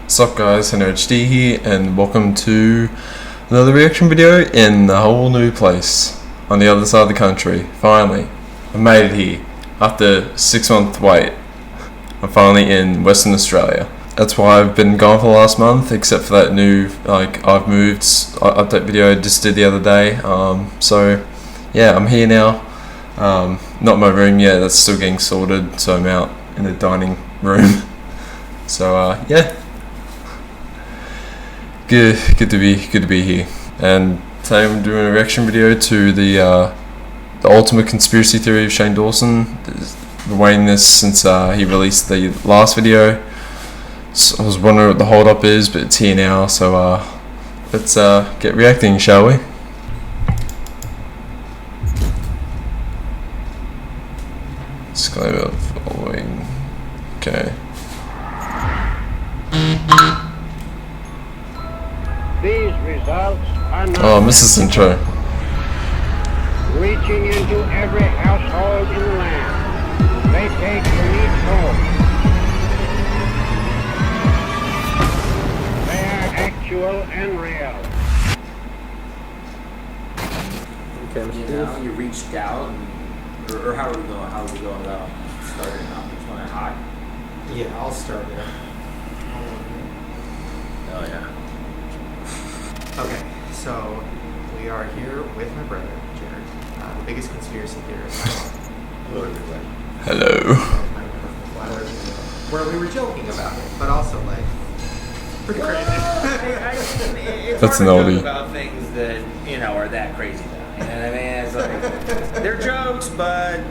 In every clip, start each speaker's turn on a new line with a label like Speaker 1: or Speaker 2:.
Speaker 1: What's up guys, HD here and welcome to another reaction video in a whole new place on the other side of the country. Finally, I made it here after a 6-month wait. I'm finally in Western Australia. That's why I've been gone for the last month, except for that new I've moved update video I just did the other day. So yeah, I'm here now. Not my room yet, that's still getting sorted, so I'm out in the dining room. So yeah, good to be here. And today I'm doing a reaction video to the ultimate conspiracy theory of Shane Dawson. Been waiting this since he released the last video. So I was wondering what the hold up is, but it's here now. So let's get reacting, shall we? Disclaimer following. Okay.
Speaker 2: These results are not
Speaker 1: Oh, I missed this intro.
Speaker 2: reaching into every household in the land. They take from each home. They are actual and real.
Speaker 3: You reached out, or how are we going? How are we going about starting out? Which one? Hot?
Speaker 4: Yeah, I'll start it.
Speaker 3: Oh yeah.
Speaker 4: Okay, so we are here with my brother, Jared, the biggest conspiracy theorist I know.
Speaker 1: Hello.
Speaker 4: Where we were joking about it, but also like pretty crazy.
Speaker 3: It's
Speaker 1: That's
Speaker 3: hard
Speaker 1: an
Speaker 3: to joke
Speaker 1: oldie.
Speaker 3: about things that are that crazy though. You know what I mean? It's like they're jokes, but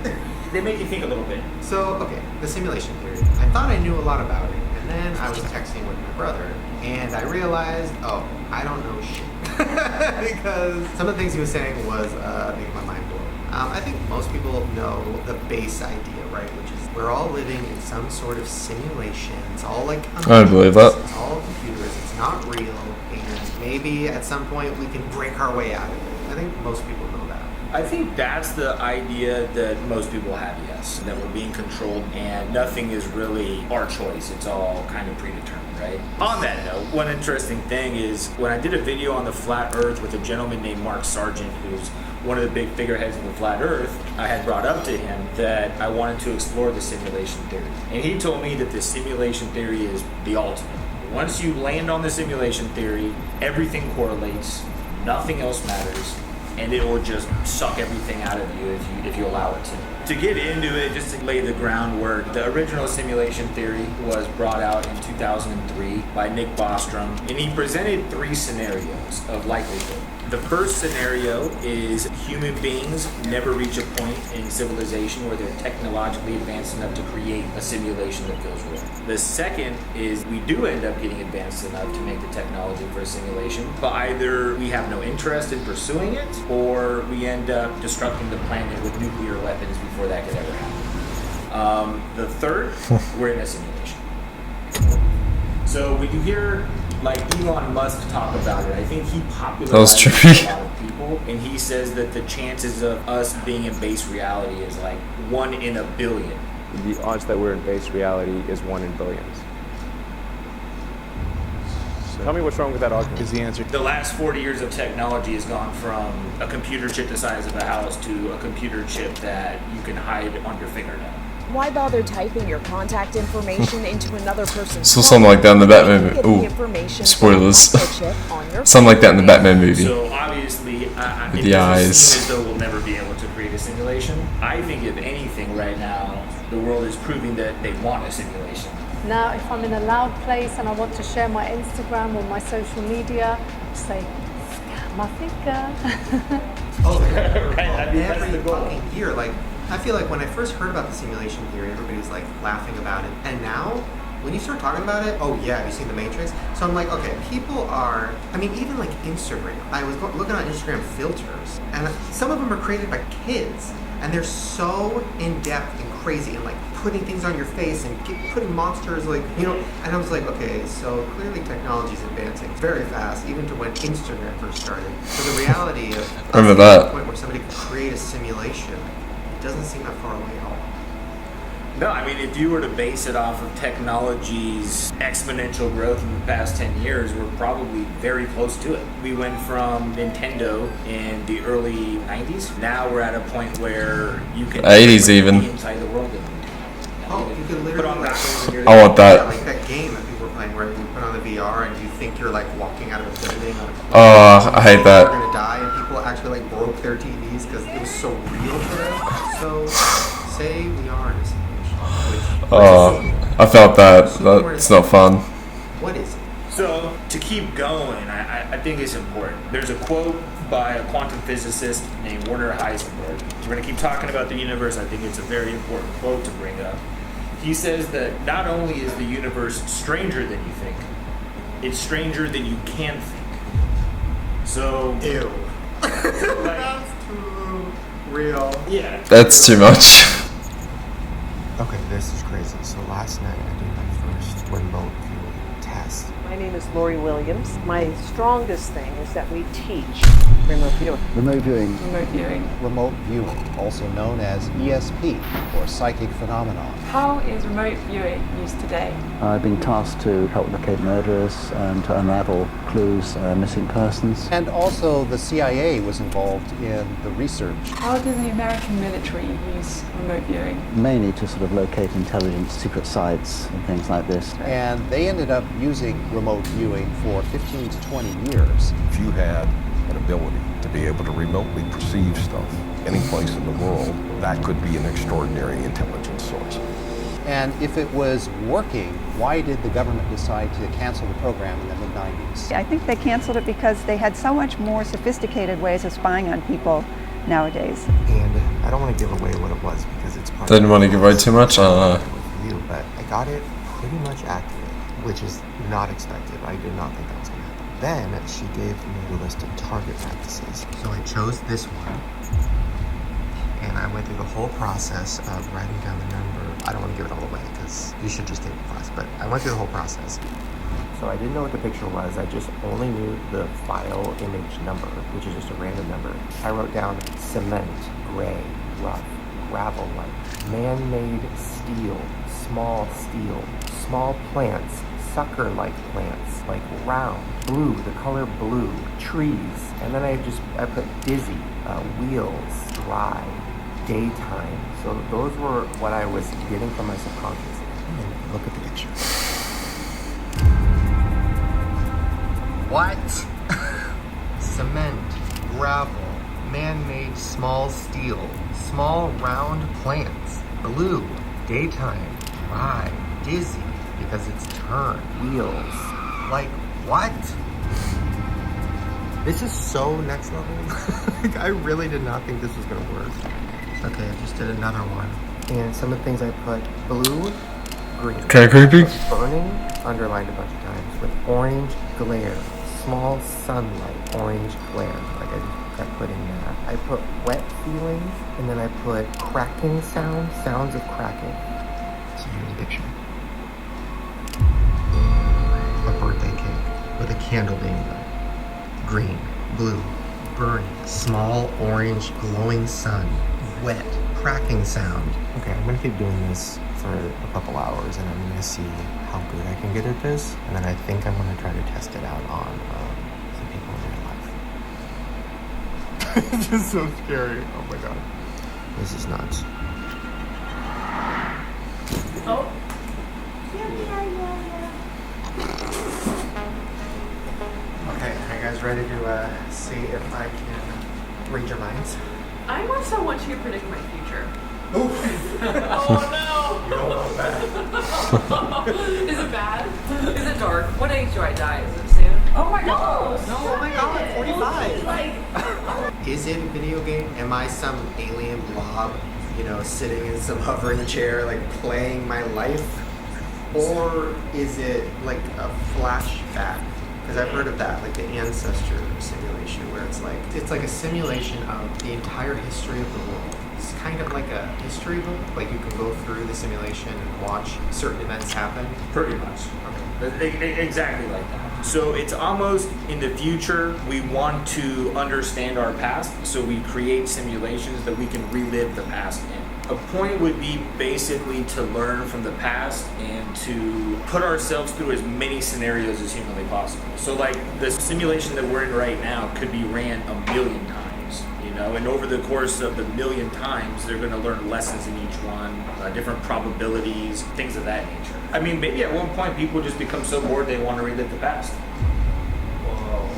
Speaker 3: they make you think a little bit.
Speaker 4: So, okay, the simulation theory. I thought I knew a lot about it, and then I was texting with my brother, and I realized, oh, I don't know shit. Because some of the things he was saying was making my mind blow. I think most people know the base idea, right? Which is we're all living in some sort of simulation. It's all like
Speaker 1: I believe that.
Speaker 4: It's all computers. It's not real, and maybe at some point we can break our way out of it. I think most people know that.
Speaker 3: I think that's the idea that most people have, yes. That we're being controlled and nothing is really our choice. It's all kind of predetermined, right? On that note, one interesting thing is when I did a video on the flat earth with a gentleman named Mark Sargent, who's one of the big figureheads of the flat earth, I had brought up to him that I wanted to explore the simulation theory. And he told me that the simulation theory is the ultimate. Once you land on the simulation theory, everything correlates, nothing else matters, and it will just suck everything out of you if you allow it to. To get into it, just to lay the groundwork, the original simulation theory was brought out in 2003 by Nick Bostrom, and he presented 3 scenarios of likelihood. The first scenario is human beings never reach a point in civilization where they're technologically advanced enough to create a simulation that feels real. The second is we do end up getting advanced enough to make the technology for a simulation, but either we have no interest in pursuing it, or we end up destructing the planet with nuclear weapons before that could ever happen. The third, we're in a simulation. So when you hear like Elon Musk talk about it, I think he popularized it for a lot of people, and he says that the chances of us being in base reality is like 1 in a billion.
Speaker 5: The odds that we're in base reality is 1 in billions. Tell me what's wrong with that argument.
Speaker 6: Is the answer.
Speaker 3: The last 40 years of technology has gone from a computer chip the size of a house to a computer chip that you can hide on your fingernail.
Speaker 7: Why bother typing your contact information into another person's
Speaker 1: So something like that in the Batman movie.
Speaker 7: Ooh,
Speaker 1: spoilers. Something like that in the Batman movie.
Speaker 3: So obviously, it
Speaker 1: the
Speaker 3: doesn't
Speaker 1: eyes.
Speaker 3: seem as though we'll never be able to create a simulation. I think if anything right now, the world is proving that they want a simulation.
Speaker 8: Now, if I'm in a loud place and I want to share my Instagram or my social media, I say, scan my finger.
Speaker 4: Oh,
Speaker 3: Right, I mean, that's
Speaker 4: every
Speaker 3: the goal.
Speaker 4: fucking year. Like, I feel like when I first heard about the simulation theory, everybody was like laughing about it. And now, when you start talking about it, oh yeah, have you seen The Matrix? So I'm like, okay, people are, I mean, even like Instagram. I was looking at Instagram filters, and some of them are created by kids. And they're so in-depth and crazy and like putting things on your face and putting monsters like, you know, and I was like, okay, so clearly technology is advancing very fast, even to when Instagram first started. So the reality of
Speaker 1: Remember
Speaker 4: us getting to
Speaker 1: that.
Speaker 4: the point where somebody can create a simulation, it doesn't seem that far away at all.
Speaker 3: No, I mean, if you were to base it off of technology's exponential growth in the past 10 years, we're probably very close to it. We went from Nintendo in the early 90s. Now we're at a point where you can
Speaker 1: 80s even.
Speaker 3: be inside the world.
Speaker 4: Oh, you can
Speaker 3: Put on
Speaker 4: literally
Speaker 3: goggles and you're
Speaker 1: I want
Speaker 4: yeah,
Speaker 1: that.
Speaker 4: like that game that people were playing where you put on the VR and you think you're like walking out of a building. On a
Speaker 1: Oh, I hate
Speaker 4: You're
Speaker 1: that.
Speaker 4: gonna die, and people actually like broke their TVs because it was so real to them. So, say we are in a simulation. Which,
Speaker 1: I felt that. That's not fun.
Speaker 4: what is it?
Speaker 3: So, to keep going, I think it's important. There's a quote by a quantum physicist named Werner Heisenberg. We're going to keep talking about the universe. I think it's a very important quote to bring up. He says that not only is the universe stranger than you think, it's stranger than you can think. So,
Speaker 4: Ew.
Speaker 3: like,
Speaker 4: That's too real.
Speaker 3: yeah.
Speaker 1: That's too much.
Speaker 6: Okay, this is crazy. So last night I did my first remote viewing test.
Speaker 9: My name is Lori Williams. My strongest thing is that we teach remote viewing.
Speaker 10: Remote viewing.
Speaker 9: Remote viewing.
Speaker 6: Remote viewing, also known as ESP, or psychic phenomenon.
Speaker 11: How is remote viewing used today?
Speaker 10: I've been tasked to help locate murderers and to unravel clues, missing persons.
Speaker 6: And also the CIA was involved in the research.
Speaker 11: How do the American military use remote viewing?
Speaker 10: Mainly to sort of locate intelligence, secret sites and things like this.
Speaker 6: And they ended up using remote viewing for 15 to 20 years.
Speaker 12: If you had an ability to be able to remotely perceive stuff any place in the world, that could be an extraordinary intelligence source.
Speaker 6: And if it was working, why did the government decide to cancel the program in the mid-90s?
Speaker 13: I think they canceled it because they had so much more sophisticated ways of spying on people nowadays.
Speaker 6: And I don't want to give away what it was because it's part
Speaker 1: Didn't want to give away too much.
Speaker 6: with you, but I got it pretty much accurate, which is not expected. I did not think that was going to happen. Then she gave me the list of target practices. So I chose this one, and I went through the whole process of writing down the number. I don't want to give it all away because you should just take the class, but I went through the whole process. So I didn't know what the picture was. I just only knew the file image number, which is just a random number. I wrote down cement, gray, rough, gravel-like, man-made steel, small plants, sucker-like plants, like round, blue, the color blue, trees, and then I put dizzy, wheels, dry, daytime. So those were what I was getting from my subconscious. And look at the picture. What? Cement, gravel, man-made small steel, small round plants, blue, daytime, dry, dizzy, because it's turned, wheels. Like, what? This is so next level. Like, I really did not think this was gonna work. Okay, I just did another one. And some of the things I put, blue, green.
Speaker 1: Kinda creepy.
Speaker 6: Burning, underlined a bunch of times, with orange glare. Small sunlight, orange glare. Like I just kept putting that. I put wet feelings, and then I put cracking sounds of cracking. So here's a picture. A birthday cake with a candle being lit. Green, blue, burning, small orange glowing sun, wet, cracking sound. Okay, I'm gonna keep doing this for a couple hours and I'm gonna see how good I can get at this, and then I think I'm gonna try to test it out on some people in real life. It's just so scary. Oh my god. This is nuts.
Speaker 11: Oh.
Speaker 4: Okay, are you guys ready to see if I can read your minds?
Speaker 11: I also want you to predict my future.
Speaker 4: Oof.
Speaker 11: Oh
Speaker 4: You don't want that.
Speaker 11: no! Is it bad? Is it dark? What age do I die? Is it soon? Oh my god!
Speaker 4: No, oh my god, 45. Is it a video game? Am I some alien blob, sitting in some hovering chair, like playing my life? Or is it like a flashback? Because I've heard of that, like the ancestor simulation, where it's like a simulation of the entire history of the world. It's kind of like a history book. Like you can go through the simulation and watch certain events happen.
Speaker 3: Pretty much. Exactly like that. So it's almost in the future, we want to understand our past, so we create simulations that we can relive the past in. A point would be basically to learn from the past and to put ourselves through as many scenarios as humanly possible. So like the simulation that we're in right now could be ran 1,000,000 times, you know, and over the course of the 1,000,000 times, they're going to learn lessons in each one, different probabilities, things of that nature. I mean, maybe at one point people just become so bored they want to relive the past.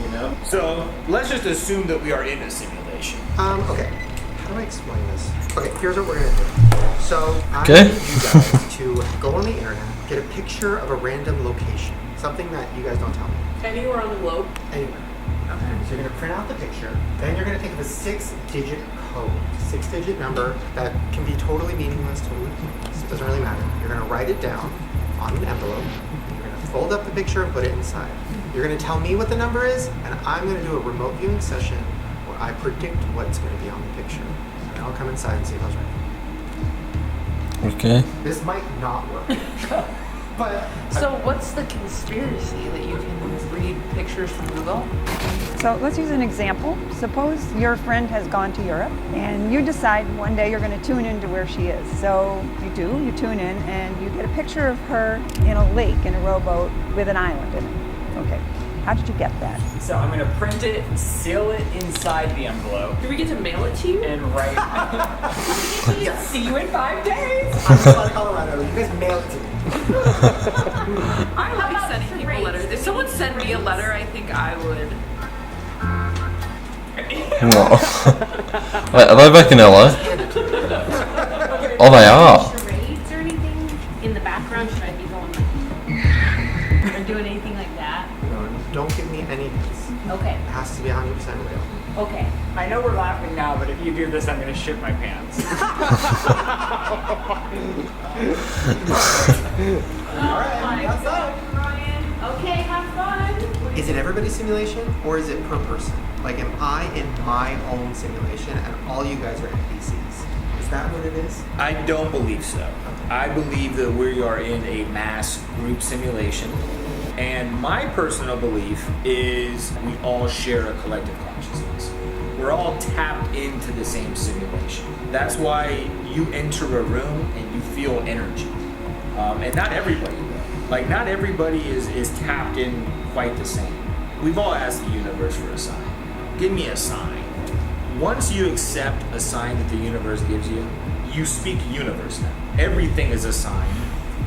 Speaker 3: You know? So let's just assume that we are in a simulation.
Speaker 4: Okay. How do I explain this? Okay, here's what we're gonna do. So I
Speaker 1: Okay.
Speaker 4: need you guys to go on the internet, get a picture of a random location, something that you guys don't tell me.
Speaker 11: Anywhere on the globe?
Speaker 4: Anywhere. Okay. So you're gonna print out the picture, then you're gonna think of a 6-digit code, 6-digit number that can be totally meaningless, totally pointless. It doesn't really matter. You're gonna write it down on an envelope. You're gonna fold up the picture and put it inside. You're gonna tell me what the number is, and I'm gonna do a remote viewing session where I predict what's gonna be on the picture. And I'll come inside and see if I was right.
Speaker 1: Okay.
Speaker 4: This might not work. But
Speaker 11: So what's the conspiracy that you can read pictures from Google?
Speaker 13: So let's use an example. Suppose your friend has gone to Europe and you decide one day you're going to tune into where she is. So you tune in and you get a picture of her in a lake in a rowboat with an island in it. Okay, how did you get that?
Speaker 14: So I'm gonna print it, seal it inside the envelope.
Speaker 11: Do we get to mail it to you?
Speaker 14: And write.
Speaker 4: Yes.
Speaker 14: See you in 5 days.
Speaker 4: I'm from Colorado. You guys mail it to me.
Speaker 11: I like sending people letters. If someone sent me a letter, I think I would.
Speaker 1: No. Wait, are they back in LA? Oh, they are.
Speaker 15: Charades or anything in the background? Should I be going or doing anything like that?
Speaker 4: No, don't give me any hints.
Speaker 15: Okay.
Speaker 4: It has to be 100% real.
Speaker 15: Okay.
Speaker 14: I know we're laughing now, but if you do this, I'm gonna shit my pants.
Speaker 15: Alright, that's up. Okay, have fun.
Speaker 4: Is it everybody's simulation or is it per person? Like, am I in my own simulation and all you guys are NPCs? Is that what it is?
Speaker 3: I don't believe so. I believe that we are in a mass group simulation. And my personal belief is we all share a collective consciousness. We're all tapped into the same simulation. That's why you enter a room and you feel energy. And not everybody will. Like, not everybody is tapped in quite the same. We've all asked the universe for a sign. Give me a sign. Once you accept a sign that the universe gives you, you speak universe now. Everything is a sign.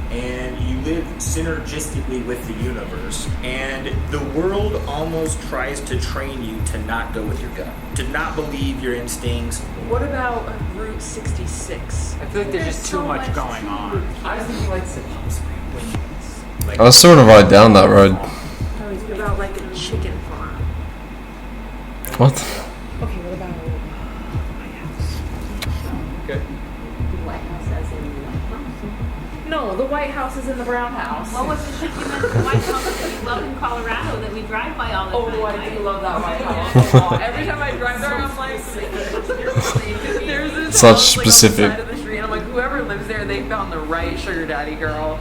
Speaker 3: And you live synergistically with the universe. And the world almost tries to train you to not go with your gut, to not believe your instincts.
Speaker 11: What about Route 66?
Speaker 14: I feel like there's just too much going on. I was thinking like supposed
Speaker 1: I was sort of right down that road.
Speaker 11: What about like a chicken farm?
Speaker 1: What?
Speaker 11: Okay, what about White House?
Speaker 14: Good.
Speaker 15: The White House as in the White House?
Speaker 11: No, the White House is in the Brown House.
Speaker 15: What was the ship you meant? The White House that we love in Colorado that we drive by all the time.
Speaker 11: Oh, I do love that White House. Every time I drive there, I'm like, there's this
Speaker 1: Such
Speaker 11: house, like,
Speaker 1: specific.
Speaker 11: on the side of the street, and I'm like, whoever lives there, they found the right sugar daddy girl.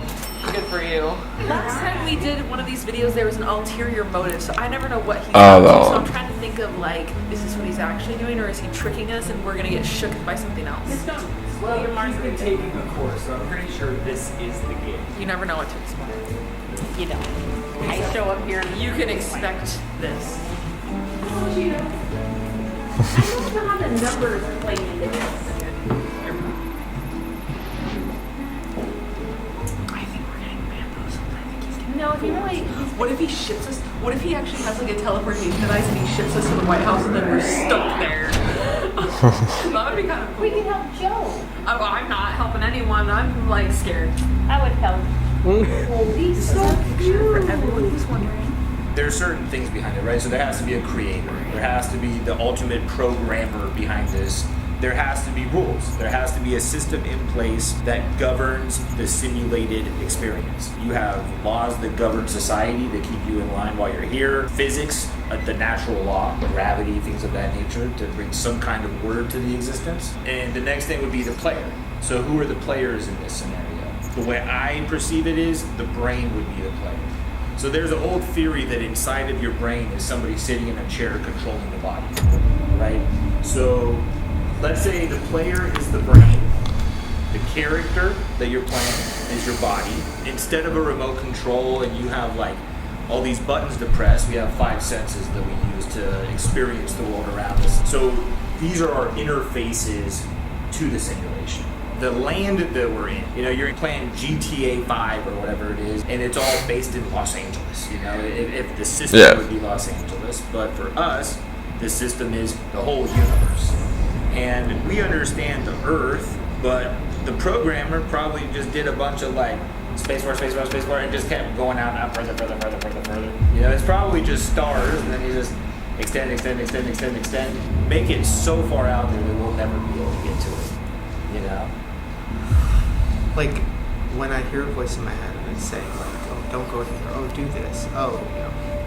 Speaker 11: Good for you. Last time we did one of these videos, there was an ulterior motive, so I never know what he's up to.
Speaker 1: no.
Speaker 11: So I'm trying to think of like, is this what he's actually doing, or is he tricking us and we're gonna get shook by something else?
Speaker 14: Well, he's been taking a course, so I'm pretty sure this is the gig.
Speaker 11: You never know what to expect.
Speaker 15: You know. I show up here and
Speaker 11: You can expect this.
Speaker 15: How would you know? I don't know how the numbers play into this. No, he really.
Speaker 11: What if he ships us? What if he actually has like a teleportation device and he ships us to the White House and then we're stuck there? That would be kind of cool.
Speaker 15: We can help Joe.
Speaker 11: Oh, I'm not helping anyone. I'm like scared.
Speaker 15: I would help. Oh, he's so cute.
Speaker 11: For everyone who's wondering.
Speaker 3: There are certain things behind it, right? So there has to be a creator. There has to be the ultimate programmer behind this. There has to be rules. There has to be a system in place that governs the simulated experience. You have laws that govern society that keep you in line while you're here. Physics, the natural law, gravity, things of that nature to bring some kind of order to the existence. And the next thing would be the player. So who are the players in this scenario? The way I perceive it is the brain would be the player. So there's an old theory that inside of your brain is somebody sitting in a chair controlling the body, right? So let's say the player is the brain, The character that you're playing is your body. Instead of a remote control and you have like all these buttons to press, we have 5 senses that we use to experience the world around us. So these are our interfaces to the simulation. The land that we're in, you know, you're playing GTA 5 or whatever it is, and it's all based in Los Angeles, you know, if the system would be Los Angeles. But for us, the system is the whole universe. And we understand the Earth, but the programmer probably just did a bunch of like spacebar, and just kept going out further. You know, it's probably just stars, and then you just extend. Make it so far out there that we'll never be able to get to it. You know?
Speaker 4: Like, when I hear a voice in my head and it's saying like, oh, don't go here, oh, do this, oh,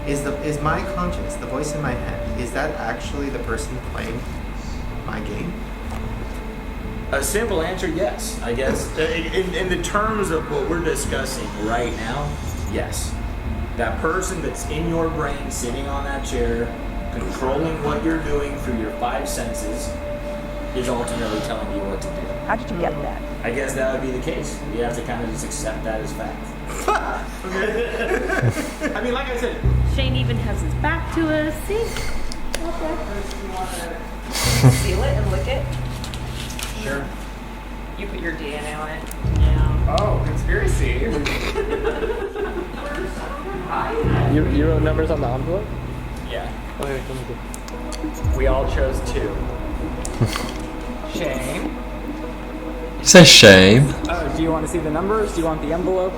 Speaker 4: you know, is my conscience, the voice in my head, is that actually the person playing my game?
Speaker 3: A simple answer, yes. I guess in the terms of what we're discussing right now, yes. That person that's in your brain, sitting on that chair, controlling what you're doing through your 5 senses, is ultimately telling you what to do.
Speaker 13: How did you get that?
Speaker 3: I guess that would be the case. You have to kind of just accept that as fact. I mean, like I said,
Speaker 15: Shane even has his back to us. See?
Speaker 11: Seal it and lick it.
Speaker 3: Sure.
Speaker 11: You put your DNA on it.
Speaker 14: Yeah. Oh, conspiracy.
Speaker 5: You wrote numbers on the envelope?
Speaker 14: Yeah.
Speaker 5: Okay, let me go.
Speaker 14: We all chose 2. Shane.
Speaker 1: You say shame.
Speaker 14: Oh, do you want to see the numbers? Do you want the envelope?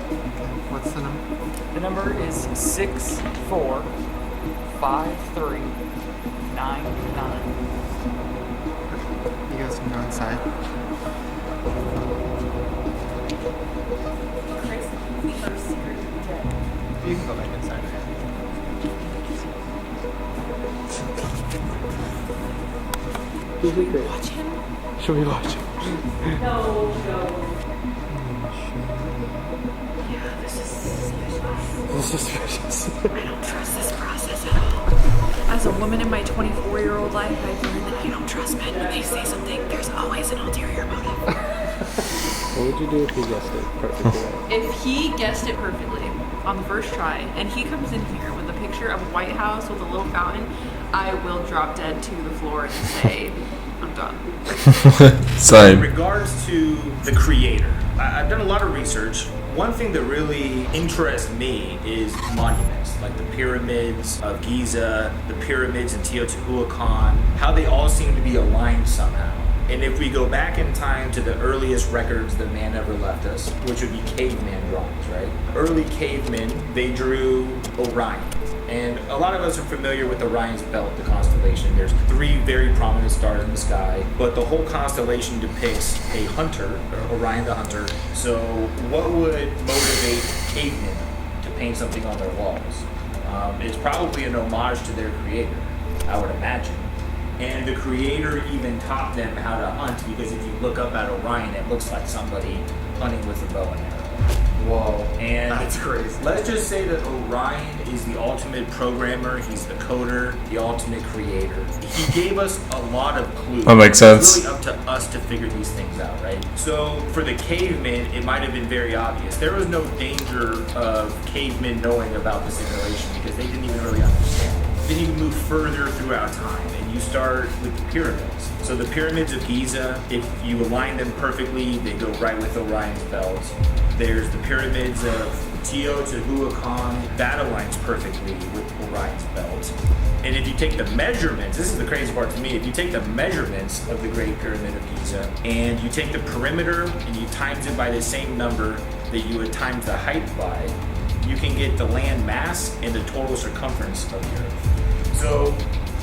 Speaker 4: What's the number?
Speaker 14: The number is 645399.
Speaker 4: You guys can go inside. You can go back inside.
Speaker 11: Watch him.
Speaker 5: Should we watch him?
Speaker 15: No.
Speaker 11: Yeah, this is
Speaker 5: suspicious.
Speaker 11: I don't trust this process at all. As a woman in my 24-year-old life, I've learned that I don't trust men when they say something. There's always an ulterior motive.
Speaker 5: What would you do if he guessed it perfectly?
Speaker 11: If he guessed it perfectly on the first try, and he comes in here with a picture of a White House with a little fountain, I will drop dead to the floor and say, I'm done.
Speaker 1: Same.
Speaker 3: In regards to the creator, I've done a lot of research. One thing that really interests me is monuments, like the pyramids of Giza, the pyramids in Teotihuacan, how they all seem to be aligned somehow. And if we go back in time to the earliest records that man ever left us, which would be caveman drawings, right? Early cavemen, they drew Orion. And a lot of us are familiar with Orion's belt, the constellation. There's 3 very prominent stars in the sky, but the whole constellation depicts a hunter, Orion the hunter. So what would motivate cavemen to paint something on their walls? It's probably an homage to their creator, I would imagine. And the creator even taught them how to hunt, because if you look up at Orion, it looks like somebody hunting with a bow and arrow.
Speaker 4: Whoa.
Speaker 3: And
Speaker 4: that's crazy.
Speaker 3: Let's just say that Orion is the ultimate programmer, he's the coder, the ultimate creator. He gave us a lot of clues.
Speaker 1: That makes sense.
Speaker 3: It's really up to us to figure these things out, right? So for the cavemen, it might have been very obvious. There was no danger of cavemen knowing about the simulation because they didn't even really understand. Then you move further throughout time and you start with the pyramids. So the pyramids of Giza, if you align them perfectly, they go right with Orion's belt. There's the pyramids of Teotihuacan, that aligns perfectly with Orion's belt. And if you take the measurements, this is the crazy part to me, if you take the measurements of the Great Pyramid of Giza and you take the perimeter and you times it by the same number that you would times the height by, you can get the land mass and the total circumference of the Earth. So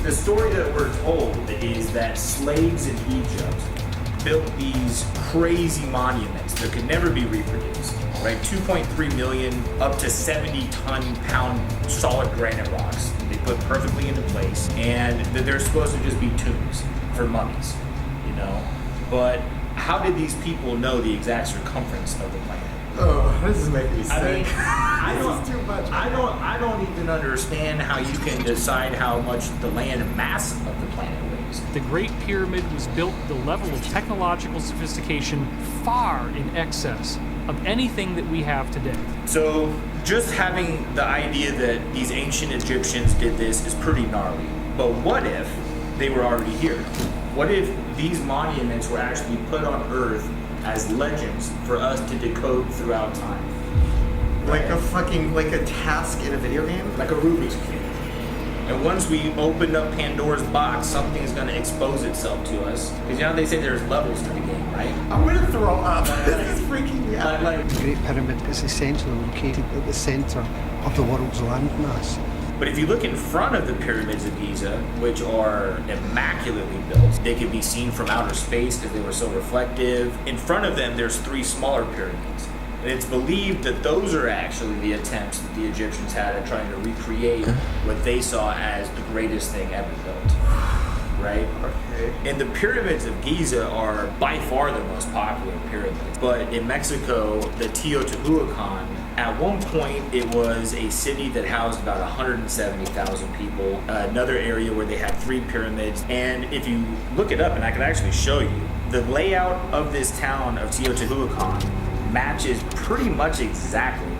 Speaker 3: the story that we're told is that slaves in Egypt built these crazy monuments that could never be reproduced, right? 2.3 million, up to 70-ton-pound solid granite rocks. They put perfectly into place, and that they're supposed to just be tombs for mummies, you know? But how did these people know the exact circumference of the planet?
Speaker 4: Oh, this is making me sick.
Speaker 3: I mean,
Speaker 4: This is too much.
Speaker 3: I don't even understand how you can decide how much the land mass of the planet weighs.
Speaker 16: The Great Pyramid was built at the level of technological sophistication far in excess of anything that we have today.
Speaker 3: So just having the idea that these ancient Egyptians did this is pretty gnarly. But what if they were already here? What if these monuments were actually put on Earth as legends for us to decode throughout time?
Speaker 4: Like a task in a video game?
Speaker 3: Like a Rubik's Cube. And once we open up Pandora's box, something is going to expose itself to us. Because you know they say there's levels to the game, right?
Speaker 4: I'm going to throw up. This is freaking me out.
Speaker 17: The Great Pyramid is essentially located at the centre of the world's landmass.
Speaker 3: But if you look in front of the pyramids of Giza, which are immaculately built, they can be seen from outer space because they were so reflective. In front of them, there's 3 smaller pyramids. And it's believed that those are actually the attempts that the Egyptians had at trying to recreate what they saw as the greatest thing ever built. Right?
Speaker 4: Okay.
Speaker 3: And the pyramids of Giza are by far the most popular pyramids. But in Mexico, the Teotihuacan, at one point it was a city that housed about 170,000 people. Another area where they had 3 pyramids. And if you look it up, and I can actually show you, the layout of this town of Teotihuacan matches pretty much exactly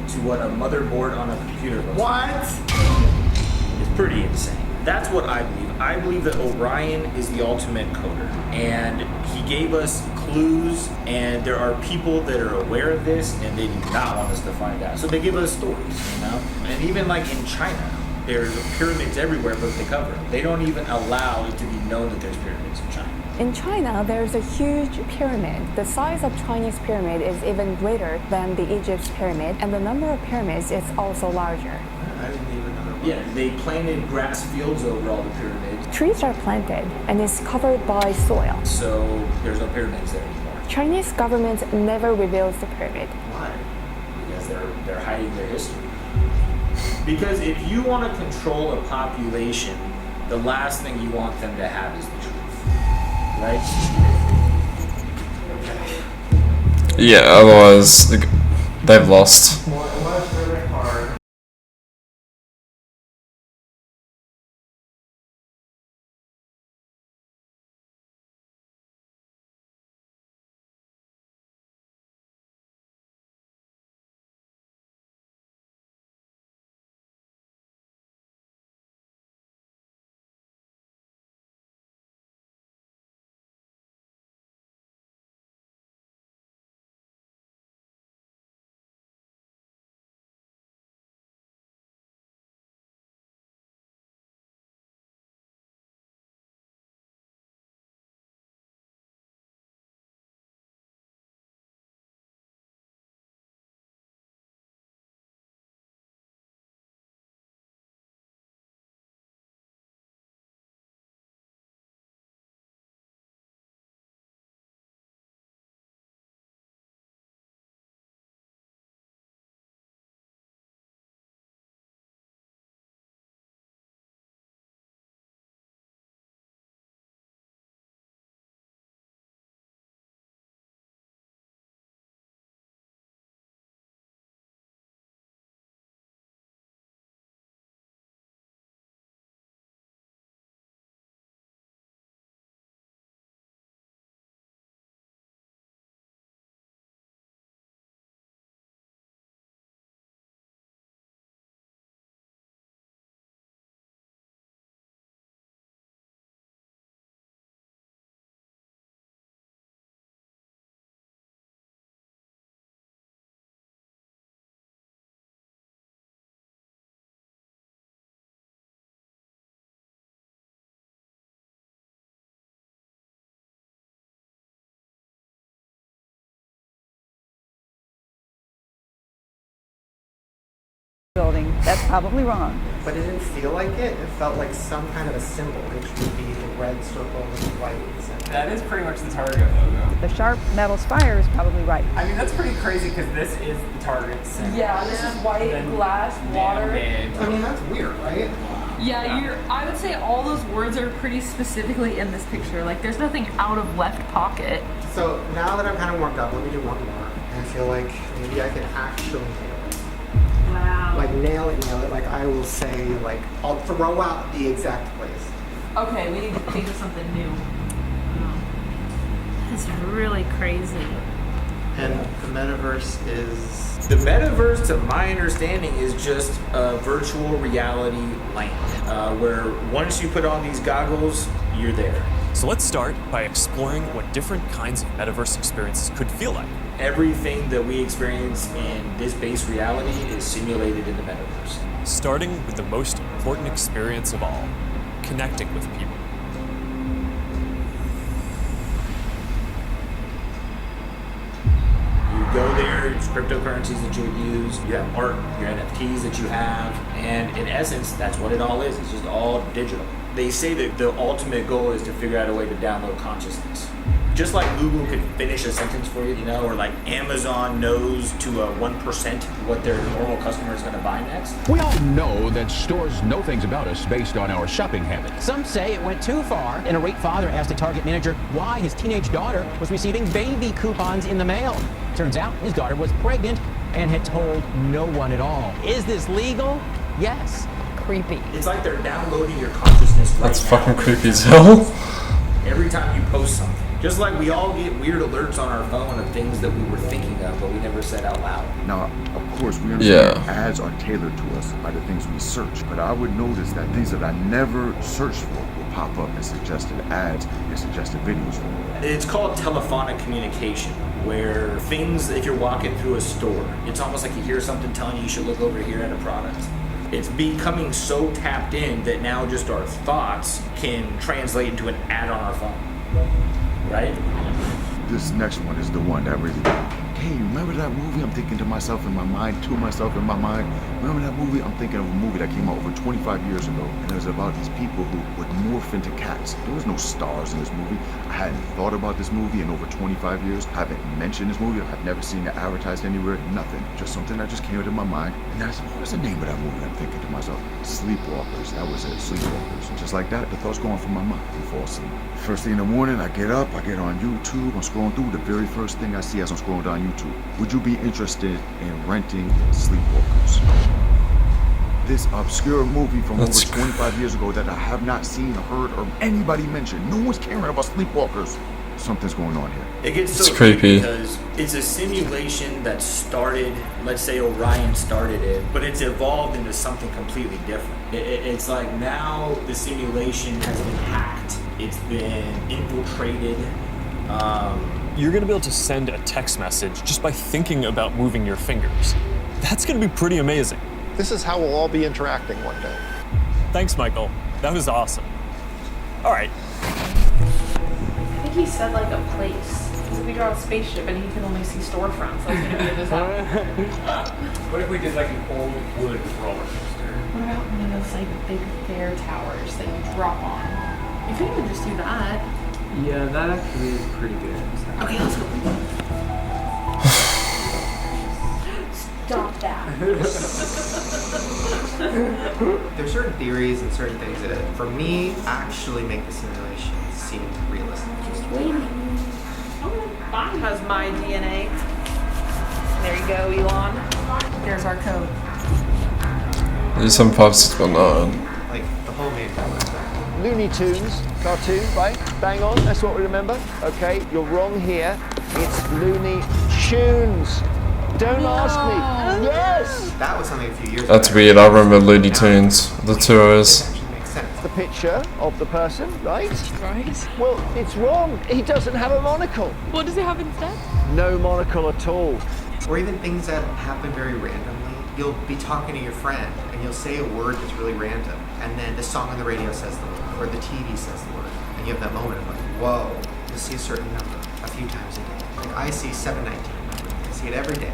Speaker 3: to what a motherboard on a computer looks like.
Speaker 4: What?
Speaker 3: It's pretty insane. That's what I believe. I believe that Orion is the ultimate coder. And he gave us clues, and there are people that are aware of this, and they do not want us to find out. So they give us stories, you know? And even like in China, there's pyramids everywhere, but they cover it. They don't even allow it to be known that there's pyramids in China.
Speaker 18: In China, there's a huge pyramid. The size of Chinese pyramid is even greater than the Egypt's pyramid, and the number of pyramids is also larger.
Speaker 4: I didn't even know.
Speaker 3: Yeah, they planted grass fields over all the pyramids.
Speaker 18: Trees are planted, and it's covered by soil.
Speaker 3: So there's no pyramids there anymore.
Speaker 18: Chinese government never reveals the pyramid.
Speaker 3: Why? Because they're hiding their history. Because if you want to control a population, the last thing you want them to have is the truth. Right?
Speaker 1: Yeah, otherwise they've lost.
Speaker 13: Building. That's probably wrong.
Speaker 4: But it didn't feel like it. It felt like some kind of a symbol, which would be the red circle with the white in the center.
Speaker 14: That is pretty much the Target logo.
Speaker 13: The sharp metal spire is probably right.
Speaker 14: I mean, that's pretty crazy because this is the Target center.
Speaker 11: Yeah, this is white, glass, water.
Speaker 4: I mean, that's weird, right?
Speaker 11: Yeah, I would say all those words are pretty specifically in this picture. Like, there's nothing out of left pocket.
Speaker 4: So now that I'm kind of warmed up, let me do one more. I feel like maybe I can actually nail it.
Speaker 15: Wow.
Speaker 4: Like nail it. Like I will say, like I'll throw out the exact place.
Speaker 11: Okay, we need to think of something new.
Speaker 15: That's really crazy.
Speaker 4: And the metaverse is...
Speaker 3: The metaverse, to my understanding, is just a virtual reality land where once you put on these goggles, you're there.
Speaker 19: So let's start by exploring what different kinds of metaverse experiences could feel like.
Speaker 3: Everything that we experience in this base reality is simulated in the metaverse.
Speaker 19: Starting with the most important experience of all, connecting with people.
Speaker 3: You go there, it's cryptocurrencies that you would use, you have art, your NFTs that you have, and in essence, that's what it all is. It's just all digital. They say that the ultimate goal is to figure out a way to download consciousness. Just like Google could finish a sentence for you, or like Amazon knows to a 1% what their normal customer is going to buy next.
Speaker 20: We all know that stores know things about us based on our shopping habits.
Speaker 21: Some say it went too far. An irate father asked a Target manager why his teenage daughter was receiving baby coupons in the mail. Turns out his daughter was pregnant and had told no one at all. Is this legal? Yes. Creepy.
Speaker 3: It's like they're downloading your consciousness right
Speaker 1: That's
Speaker 3: now.
Speaker 1: fucking creepy as hell.
Speaker 3: Every time you post something. Just like we all get weird alerts on our phone of things that we were thinking of, but we never said out loud.
Speaker 22: Now, of course, we understand ads are tailored to us by the things we search, but I would notice that things that I never searched for will pop up as suggested ads and suggested videos for me.
Speaker 3: It's called telephonic communication, where things, if you're walking through a store, it's almost like you hear something telling you should look over here at a product. It's becoming so tapped in that now just our thoughts can translate into an ad on our phone. Right?
Speaker 22: This next one is the one that really, hey, remember that movie? I'm thinking to myself in my mind, to myself in my mind. Remember that movie? I'm thinking of a movie that came out over 25 years ago, and it was about these people who would morph into cats. There was no stars in this movie. I hadn't thought about this movie in over 25 years. I haven't mentioned this movie. I've never seen it advertised anywhere. Nothing. Just something that just came into my mind. And I said, what was the name of that movie? I'm thinking to myself, Sleepwalkers. That was it, Sleepwalkers. And just like that, the thoughts going through my mind and fall asleep. First thing in the morning, I get up, I get on YouTube, I'm scrolling through. The very first thing I see as I'm scrolling down YouTube, would you be interested in renting Sleepwalkers? This obscure movie from over 25 years ago that I have not seen or heard or anybody mention. No one's caring about Sleepwalkers. Something's going on here.
Speaker 3: It gets so
Speaker 1: It's creepy
Speaker 3: because it's a simulation that started, let's say Orion started it, but it's evolved into something completely different. It's like now the simulation has been hacked. It's been infiltrated.
Speaker 19: You're going to be able to send a text message just by thinking about moving your fingers. That's going to be pretty amazing.
Speaker 23: This is how we'll all be interacting one day.
Speaker 19: Thanks, Michael. That was awesome. All right.
Speaker 11: I think he said like a place. Because if we draw a spaceship and he can only see storefronts, that's going to be a disaster.
Speaker 14: What if we did like an old wood roller coaster?
Speaker 11: What about one of those like big fair towers that you drop on? You could even just do that.
Speaker 14: Yeah, that actually is pretty good.
Speaker 11: Okay, let's go. Stop that.
Speaker 4: There's certain theories and certain things that, for me, actually make the simulation seem realistic.
Speaker 11: Just waiting. Has my DNA. There you go, Elon. There's our code.
Speaker 1: There's some pops going on.
Speaker 4: Like the whole main
Speaker 24: Looney Tunes cartoon, right? Bang on, that's what we remember. Okay, you're wrong here. It's Looney Tunes. Don't ask me. Yes!
Speaker 4: That was something a few years ago.
Speaker 1: That's weird. I remember Looney Tunes. The two O's.
Speaker 24: The picture of the person, right?
Speaker 11: Right.
Speaker 24: Well, it's wrong. He doesn't have a monocle.
Speaker 11: What does he have instead?
Speaker 24: No monocle at all.
Speaker 4: Or even things that happen very randomly. You'll be talking to your friend and you'll say a word that's really random, and then the song on the radio says the word, or the TV says the word, and you have that moment of like, whoa, you'll see a certain number a few times a day. Like I see 719 number. I see it every day,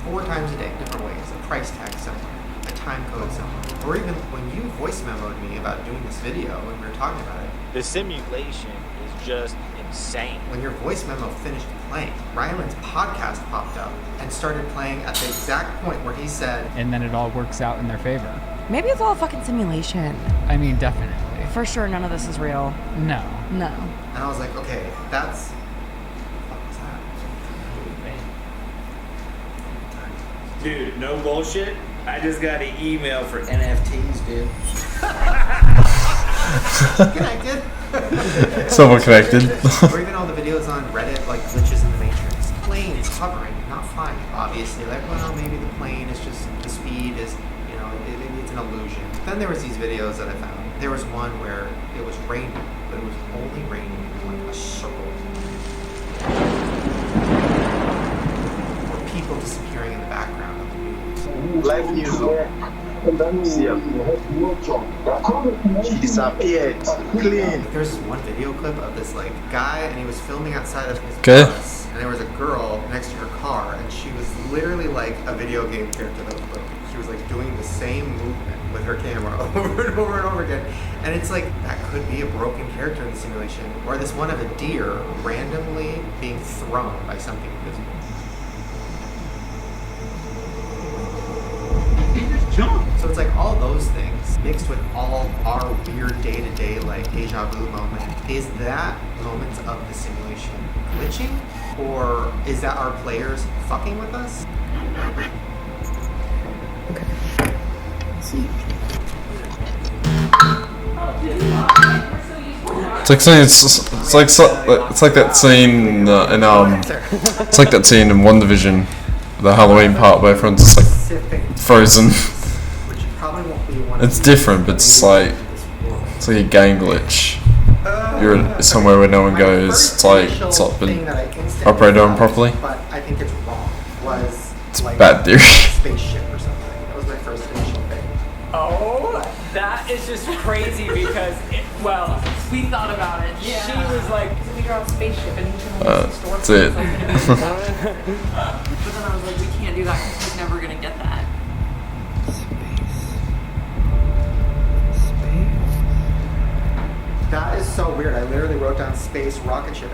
Speaker 4: 4 times a day, different ways. A price tag somewhere, a time code somewhere. Or even when you voice memoed me about doing this video when we were talking about it.
Speaker 25: The simulation is just insane.
Speaker 4: When your voice memo finished playing, Ryland's podcast popped up and started playing at the exact point where he said,
Speaker 26: and then it all works out in their favor.
Speaker 27: Maybe it's all a fucking simulation.
Speaker 26: I mean, definitely.
Speaker 27: For sure, none of this is real.
Speaker 26: No.
Speaker 27: No.
Speaker 4: And I was like, okay, that's...
Speaker 3: Dude, no bullshit. I just got an email for NFTs, dude.
Speaker 4: Connected.
Speaker 1: Someone connected.
Speaker 4: Or even all the videos on Reddit, like glitches in the Matrix. Plane is hovering, not flying. Obviously, like, well, maybe the plane is just, the speed is, you know, it's an illusion. Then there was these videos that I found. There was one where it was raining, but it was only raining in like a circle. Or people disappearing in the background of the news.
Speaker 24: Live news. She disappeared. Clean.
Speaker 4: There's this one video clip of this like guy, and he was filming outside of his
Speaker 1: Okay.
Speaker 4: bus, and there was a girl next to her car, and she was literally like a video game character that was broken. She was like doing the same movement with her camera over and over and over again, and it's like that could be a broken character in the simulation, or this one of a deer randomly being thrown by something invisible. So it's like all those things mixed with all our weird day-to-day like deja vu moment. Is that moments of the simulation glitching, or is that our players fucking with us?
Speaker 1: It's like saying it's like that scene in it's like that scene in WandaVision, the Halloween part where everyone's just like frozen. It's different, but it's like a game glitch. You're somewhere where no one goes. It's not been operated on properly.
Speaker 4: But I think it's wrong. Was
Speaker 1: It's a bad theory.
Speaker 4: Spaceship or something. That was my first initial thing.
Speaker 14: Oh, that is just crazy because,
Speaker 11: We thought about it. Yeah.
Speaker 14: she was like,
Speaker 15: We are on spaceship and you can only store
Speaker 1: That's it.
Speaker 11: But then I was like, we can't do that because he's never gonna get that.
Speaker 4: That is so weird. I literally wrote down space rocket ship.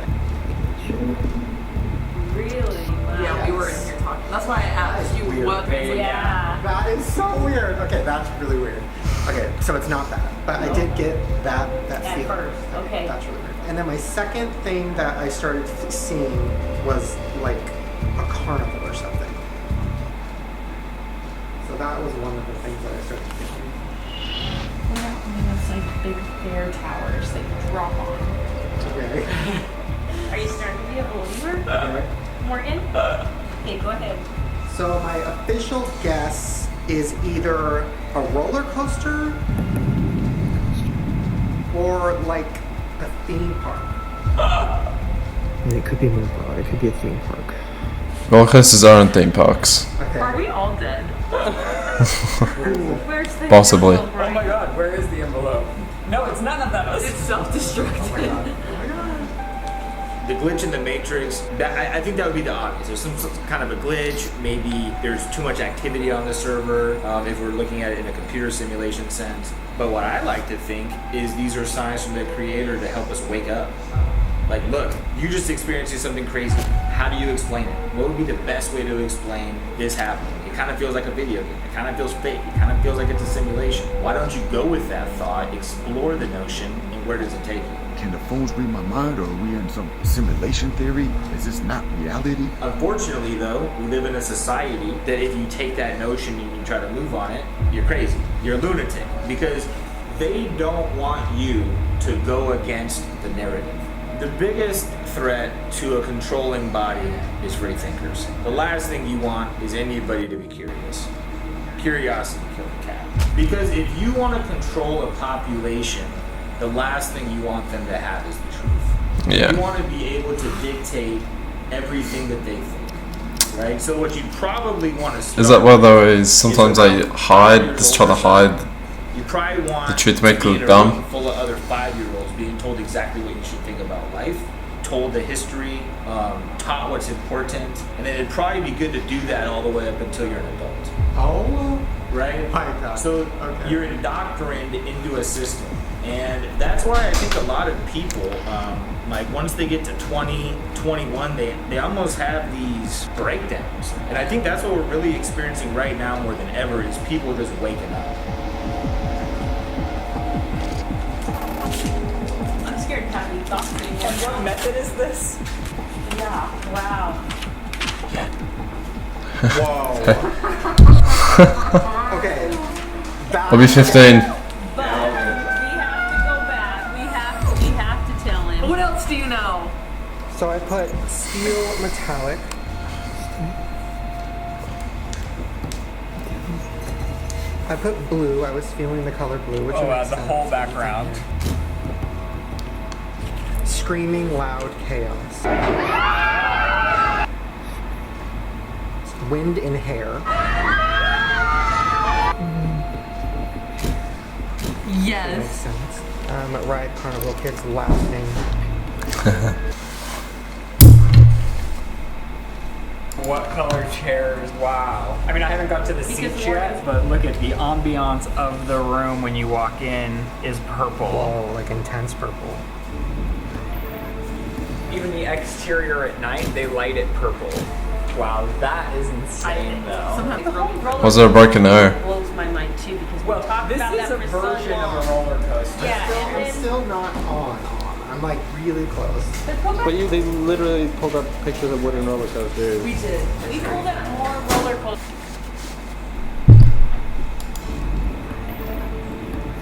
Speaker 15: Really? Wow.
Speaker 11: Yeah, we were in here talking. That's why I asked you
Speaker 4: weird.
Speaker 11: what.
Speaker 15: Yeah.
Speaker 4: That is so weird. Okay, that's really weird. Okay, so it's not that, but I did get that
Speaker 15: At
Speaker 4: feeling.
Speaker 15: first, okay.
Speaker 4: That's really weird. And then my second thing that I started seeing was like a carnival or something. So that was one of the things that I started thinking.
Speaker 15: What about one of those like big fair towers that you drop on?
Speaker 4: Okay.
Speaker 15: Are you starting to be a believer? Morgan? Okay, go ahead.
Speaker 4: So my official guess is either a roller coaster or like a theme park.
Speaker 5: And it could be more broad. It could be a theme park.
Speaker 1: Roller coasters are in theme parks.
Speaker 4: Okay.
Speaker 11: Are we all dead?
Speaker 15: Where's the
Speaker 1: Possibly.
Speaker 15: envelope,
Speaker 14: oh my
Speaker 15: right?
Speaker 14: god, where is the envelope? No, it's none of those.
Speaker 11: It's self-destructive.
Speaker 3: The glitch in the Matrix, I think that would be the obvious. There's some kind of a glitch. Maybe there's too much activity on the server if we're looking at it in a computer simulation sense. But what I like to think is these are signs from the creator to help us wake up. Like, look, you're just experiencing something crazy. How do you explain it? What would be the best way to explain this happening? It kind of feels like a video game. It kind of feels fake. It kind of feels like it's a simulation. Why don't you go with that thought, explore the notion, and where does it take you?
Speaker 22: Can the phones read my mind, or are we in some simulation theory? Is this not reality?
Speaker 3: Unfortunately, though, we live in a society that if you take that notion and you try to move on it, you're crazy. You're a lunatic. Because they don't want you to go against the narrative. The biggest threat to a controlling body is free thinkers. The last thing you want is anybody to be curious. Curiosity killed the cat. Because if you want to control a population, the last thing you want them to have is the truth.
Speaker 1: Yeah.
Speaker 3: You want to be able to dictate everything that they think, right? So what you probably want to start
Speaker 1: Is that why though? Is sometimes they hide, just try to hide
Speaker 3: you probably want
Speaker 1: the truth to make
Speaker 3: be
Speaker 1: it
Speaker 3: in
Speaker 1: look
Speaker 3: a
Speaker 1: dumb.
Speaker 3: room full of other 5-year-olds being told exactly what you should think about life, told the history, taught what's important, and then it'd probably be good to do that all the way up until you're an adult.
Speaker 4: Oh,
Speaker 3: right?
Speaker 4: My God.
Speaker 3: So you're indoctrinated into a system. And that's why I think a lot of people, like once they get to 20, 21, they almost have these breakdowns. And I think that's what we're really experiencing right now more than ever is people just waking up.
Speaker 15: I'm scared to have any thoughts anymore.
Speaker 14: And what method is this?
Speaker 15: Yeah, wow.
Speaker 4: Whoa. Okay.
Speaker 1: I'll be 15.
Speaker 11: We have to tell him. What else do you know?
Speaker 4: So I put steel metallic. I put blue. I was feeling the color blue, which makes
Speaker 14: the
Speaker 4: sense.
Speaker 14: whole background.
Speaker 4: Screaming loud chaos. Wind in hair.
Speaker 11: Yes.
Speaker 4: Makes sense. Riot Carnival kids laughing.
Speaker 14: What color chairs? Wow. I mean, I haven't got to the seats yet, but look at the ambiance of the room when you walk in is purple.
Speaker 4: Whoa, like intense purple.
Speaker 14: Even the exterior at night, they light it purple. Wow, that is insane, though.
Speaker 1: Was there a broken arrow?
Speaker 15: Blows my mind too because we talked
Speaker 14: this
Speaker 15: about
Speaker 14: is
Speaker 15: that
Speaker 14: a
Speaker 15: for
Speaker 14: version
Speaker 15: so long.
Speaker 14: of a roller coaster.
Speaker 15: Yeah,
Speaker 4: I'm still not on. I'm like really close.
Speaker 5: But they literally pulled up pictures of wooden roller coasters.
Speaker 15: We did. We pulled up more roller coasters.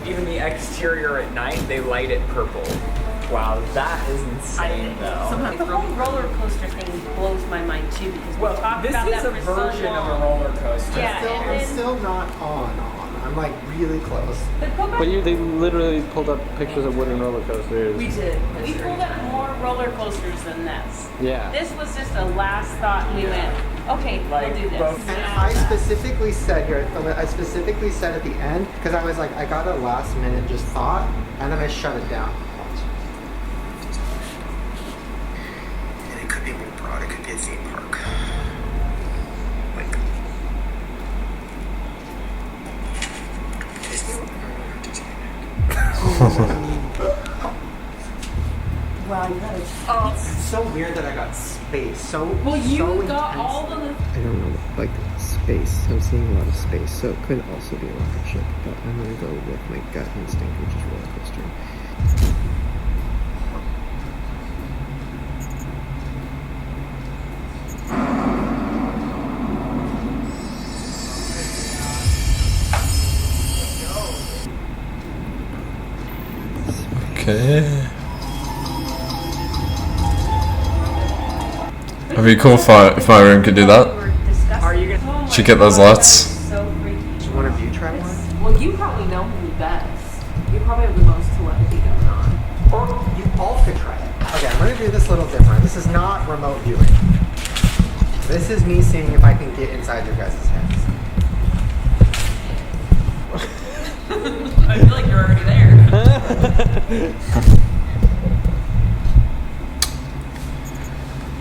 Speaker 14: Even the exterior at night, they light it purple. Wow, that is insane, though.
Speaker 15: Sometimes the whole roller coaster thing blows my mind too because we talked
Speaker 14: this
Speaker 15: about
Speaker 14: is
Speaker 15: that
Speaker 14: a
Speaker 15: for
Speaker 14: version
Speaker 15: so long.
Speaker 14: of a roller coaster.
Speaker 15: Yeah,
Speaker 4: I'm still not on. I'm like really close.
Speaker 5: But they literally pulled up pictures of wooden roller coasters.
Speaker 15: We did. We pulled up more roller coasters than this.
Speaker 5: Yeah.
Speaker 15: This was just a last thought. We went, okay, we'll do this.
Speaker 4: And I specifically said here, I specifically said at the end, because I was like, I got a last minute just thought, and then I shut it down. And it could be more broad, it could be a theme park. Like,
Speaker 15: Wow, you got it.
Speaker 4: It's so weird that I got space. So
Speaker 15: Well, you
Speaker 4: so
Speaker 15: got
Speaker 4: intense.
Speaker 15: all the.
Speaker 2: I don't know, like space. I'm seeing a lot of space, so it could also be a rocket ship, but I'm gonna go with my gut instinct, which is roller coaster.
Speaker 1: Okay. It'd be cool if my room could do that.
Speaker 14: Are you gonna?
Speaker 1: Should get those lights.
Speaker 4: Do you want to view track one?
Speaker 11: Well, you probably know who best. You probably have the most telepathy going on.
Speaker 4: Or you all could try it. Okay, I'm gonna do this a little different. This is not remote viewing. This is me seeing if I can get inside your guys' heads.
Speaker 11: I feel like you're already there.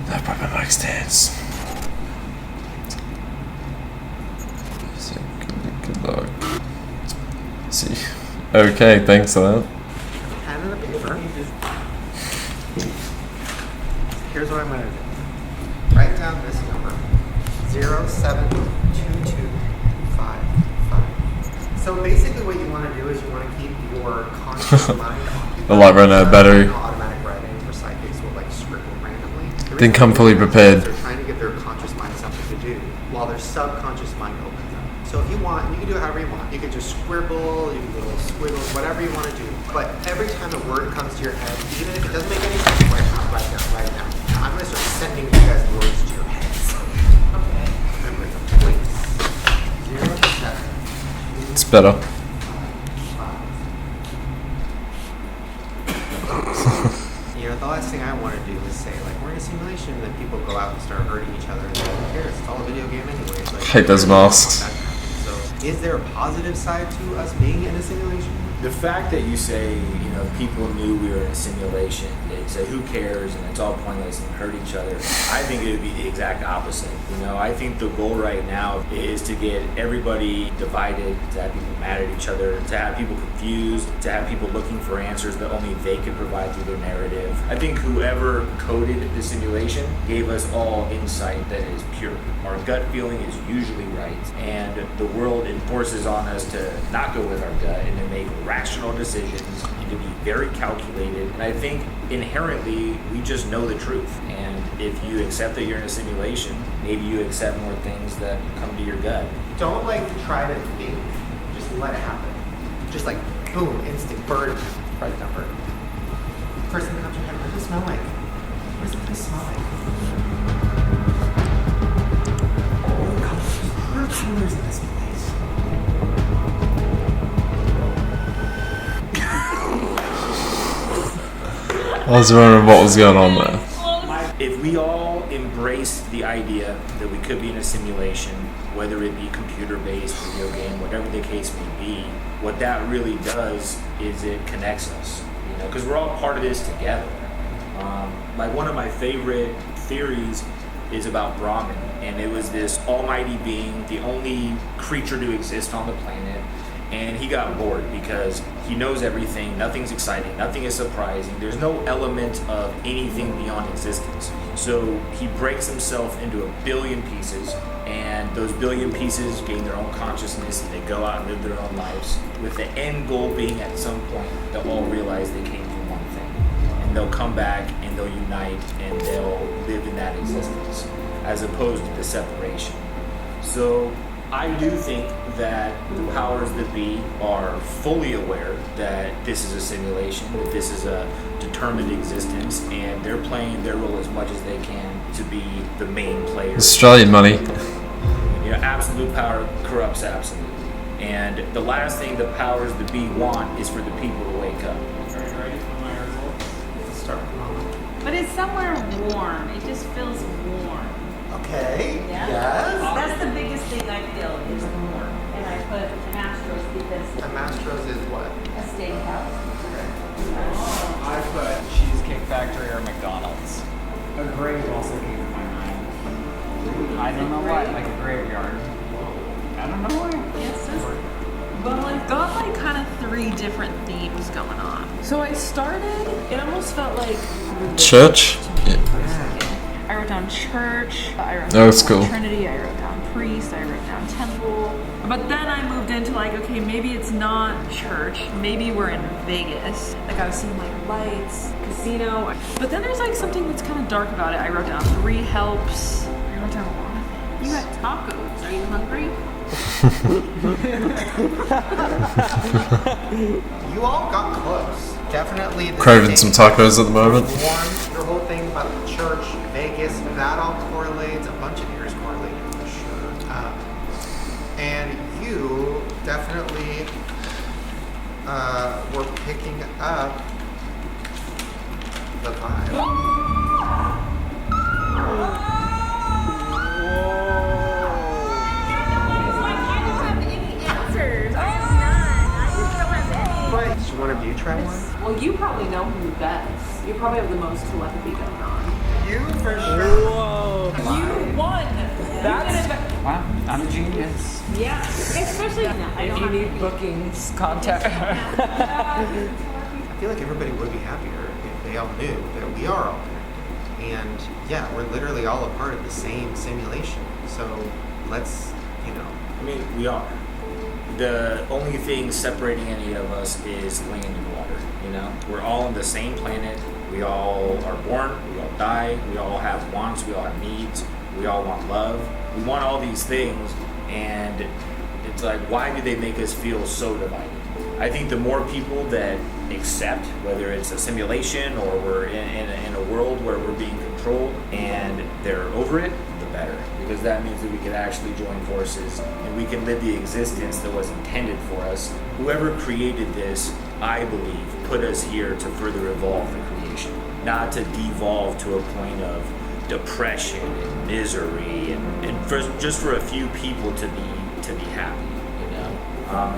Speaker 1: That probably likes dance. Good luck. See. Okay, thanks for that.
Speaker 4: Pen and a paper. Here's what I'm gonna do. Write down this number. 0722555. So basically what you want to do is you want to keep your conscious mind occupied.
Speaker 1: The light ran out of battery.
Speaker 4: Automatic writing for psychics will like scribble randomly.
Speaker 1: Didn't come fully prepared.
Speaker 4: They're trying to give their conscious mind something to do while their subconscious mind opens up. So if you want, you can do it however you want. You can just scribble, you can do little squiggles, whatever you want to do. But every time a word comes to your head, even if it doesn't make any sense right now, I'm going to start sending you guys words to your heads. Okay. Remember the place. 0 to 7.
Speaker 1: It's better.
Speaker 4: You know, the last thing I want to do is say, like, we're in a simulation, and then people go out and start hurting each other, and who cares? It's all a video game anyway. It's like,
Speaker 1: Hate those masks.
Speaker 4: So, is there a positive side to us being in a simulation?
Speaker 3: The fact that you say, you know, people knew we were in a simulation, they say, who cares, and it's all pointless and hurt each other, I think it would be the exact opposite. You know, I think the goal right now is to get everybody divided, to have people mad at each other, to have people confused, to have people looking for answers that only they can provide through their narrative. I think whoever coded the simulation gave us all insight that is pure. Our gut feeling is usually right, and and the world enforces on us to not go with our gut and to make rational decisions and to be very calculated. And I think inherently we just know the truth. And if you accept that you're in a simulation, maybe you accept more things that come to your gut.
Speaker 4: Don't like try to think, just let it happen. Just like boom, instant bird, right number. First thing that comes to your head, what does it smell like? What does the place smell like? What are colors in this place?
Speaker 1: I was wondering what was going on there.
Speaker 3: If we all embraced the idea that we could be in a simulation, whether it be computer-based, video game, whatever the case may be, what that really does is it connects us, you know, because we're all part of this together. Like one of my favorite theories is about Brahman, and it was this almighty being, the only creature to exist on the planet, and he got bored because he knows everything, nothing's exciting, nothing is surprising, there's no element of anything beyond existence. So he breaks himself into a billion pieces, and those billion pieces gain their own consciousness and they go out and live their own lives, with the end goal being at some point they'll all realize they came from one thing. And they'll come back and they'll unite and they'll live in that existence, as opposed to the separation. So I do think that the powers that be are fully aware that this is a simulation, that this is a determined existence, and they're playing their role as much as they can to be the main player.
Speaker 1: Australian money.
Speaker 3: You know, absolute power corrupts absolute. And the last thing the powers that be want is for the people to wake up.
Speaker 4: Ready for my results? Start.
Speaker 15: But it's somewhere warm. It just feels warm.
Speaker 4: Okay.
Speaker 15: Yeah.
Speaker 4: Yes.
Speaker 15: That's the biggest thing I feel is warm. And I put Mastro's because
Speaker 4: A Mastro's is what?
Speaker 15: a steakhouse.
Speaker 14: I put Cheesecake Factory or McDonald's. A grave also came to my mind. I don't know why, like a graveyard. I don't know why.
Speaker 11: Yes, well, I've got like kind of 3 different themes going on. So I started, it almost felt like
Speaker 1: Church? Yeah.
Speaker 11: I wrote down church, I wrote
Speaker 1: That
Speaker 11: down
Speaker 1: was cool.
Speaker 11: Trinity, I wrote down priest, I wrote down temple. But then I moved into like, okay, maybe it's not church, maybe we're in Vegas. Like I was seeing like lights, casino. But then there's like something that's kind of dark about it. I wrote down 3 helps. I wrote down a lot of things.
Speaker 15: You got tacos. Are you hungry?
Speaker 4: You all got close. Definitely. The
Speaker 1: Craving some tacos at the moment.
Speaker 4: Your whole thing about the church, Vegas, that all correlates. A bunch of yours correlated for sure. And you definitely were picking up the vibe. But should one of you try one?
Speaker 11: Well, you probably know who best. You probably have the most telepathy going on.
Speaker 4: You for sure.
Speaker 14: Whoa.
Speaker 11: You won.
Speaker 14: Wow, I'm a genius.
Speaker 15: Yeah. Especially
Speaker 14: If you need bookings, contact.
Speaker 4: I feel like everybody would be happier if they all knew that we are all there. And yeah, we're literally all a part of the same simulation. So let's, you know.
Speaker 3: I mean, we are. The only thing separating any of us is land and water, you know? We're all on the same planet. We all are born, we all die, we all have wants, we all have needs, we all want love. We want all these things, and it's like, why do they make us feel so divided? I think the more people that accept, whether it's a simulation or we're in a world where we're being controlled and they're over it, the better. Because that means that we can actually join forces and we can live the existence that was intended for us. Whoever created this, I believe, put us here to further evolve the creation, not to devolve to a point of depression and misery and just for a few people to be happy, you know?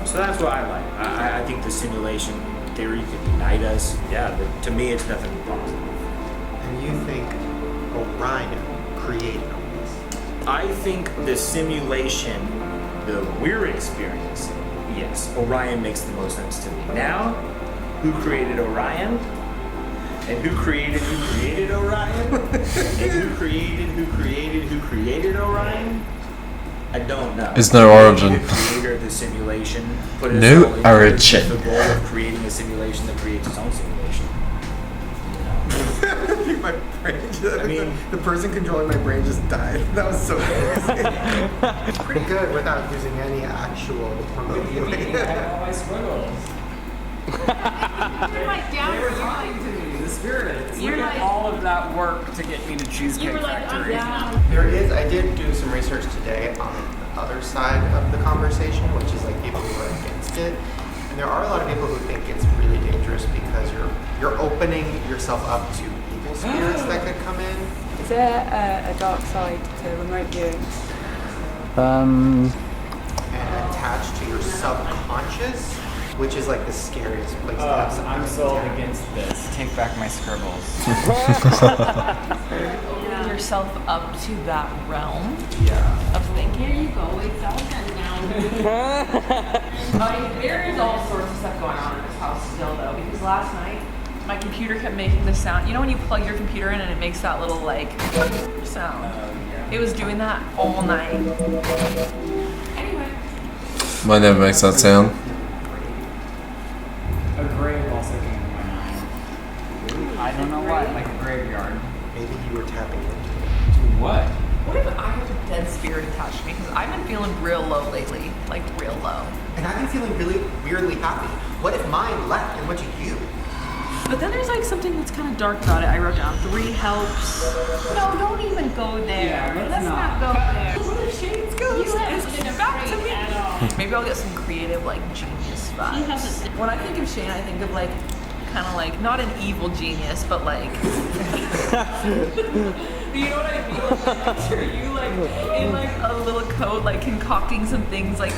Speaker 3: So that's what I like. I think the simulation theory could unite us. Yeah, but to me, it's nothing but positive.
Speaker 4: And you think Orion created all this?
Speaker 3: I think the simulation that we're experiencing, yes, Orion makes the most sense to me. Now, who created Orion? And who created Orion? And who created Orion? I don't know.
Speaker 1: There's no origin.
Speaker 3: The creator of the simulation put us
Speaker 1: No
Speaker 3: all into
Speaker 1: origin.
Speaker 3: the goal of creating a simulation that creates its own simulation.
Speaker 4: My brain the person controlling my brain just died. That was so crazy. Pretty good without using any actual remote viewing.
Speaker 14: all my squiggles.
Speaker 15: You're like down.
Speaker 14: They were talking to me, the spirits.
Speaker 15: You're
Speaker 14: Look at
Speaker 15: like-
Speaker 14: all of that work to get me to Cheesecake
Speaker 15: You were like,
Speaker 14: Factory.
Speaker 4: There is, I did do some research today on the other side of the conversation, which is like people who are against it. And there are a lot of people who think it's really dangerous because you're opening yourself up to evil spirits that could come in.
Speaker 6: Is there a dark side to remote viewing?
Speaker 4: And attached to your subconscious, which is like the scariest place to have something.
Speaker 14: I'm sold against this. Take back my scribbles.
Speaker 11: Opening yourself up to that realm
Speaker 4: of
Speaker 11: thinking.
Speaker 15: Here you go. It's all done now.
Speaker 11: There is all sorts of stuff going on in this house still, though, because last night my computer kept making this sound. You know when you plug your computer in and it makes that little like sound? It was doing that all night. Anyway.
Speaker 1: Mine never makes that sound.
Speaker 14: A grave also came to my mind. I don't know what, like a graveyard.
Speaker 4: Maybe you were tapping into it.
Speaker 14: What?
Speaker 11: What if I have a dead spirit attached to me? Because I've been feeling real low lately. Like real low.
Speaker 4: And I've been feeling really weirdly happy. What if mine left and went to you?
Speaker 11: But then there's like something that's kind of dark about it. I wrote down 3 helps.
Speaker 15: No, don't even go there.
Speaker 14: Yeah,
Speaker 15: let's not go there.
Speaker 11: What if Shane's ghost
Speaker 15: You haven't
Speaker 11: is
Speaker 15: been
Speaker 11: back to
Speaker 15: afraid
Speaker 11: me?
Speaker 15: at all.
Speaker 11: Maybe I'll get some creative like genius vibes.
Speaker 15: You haven't.
Speaker 11: When I think of Shane, I think of like kind of like not an evil genius, but like you know what I mean? Like, I picture you like in like a little coat, like concocting some things like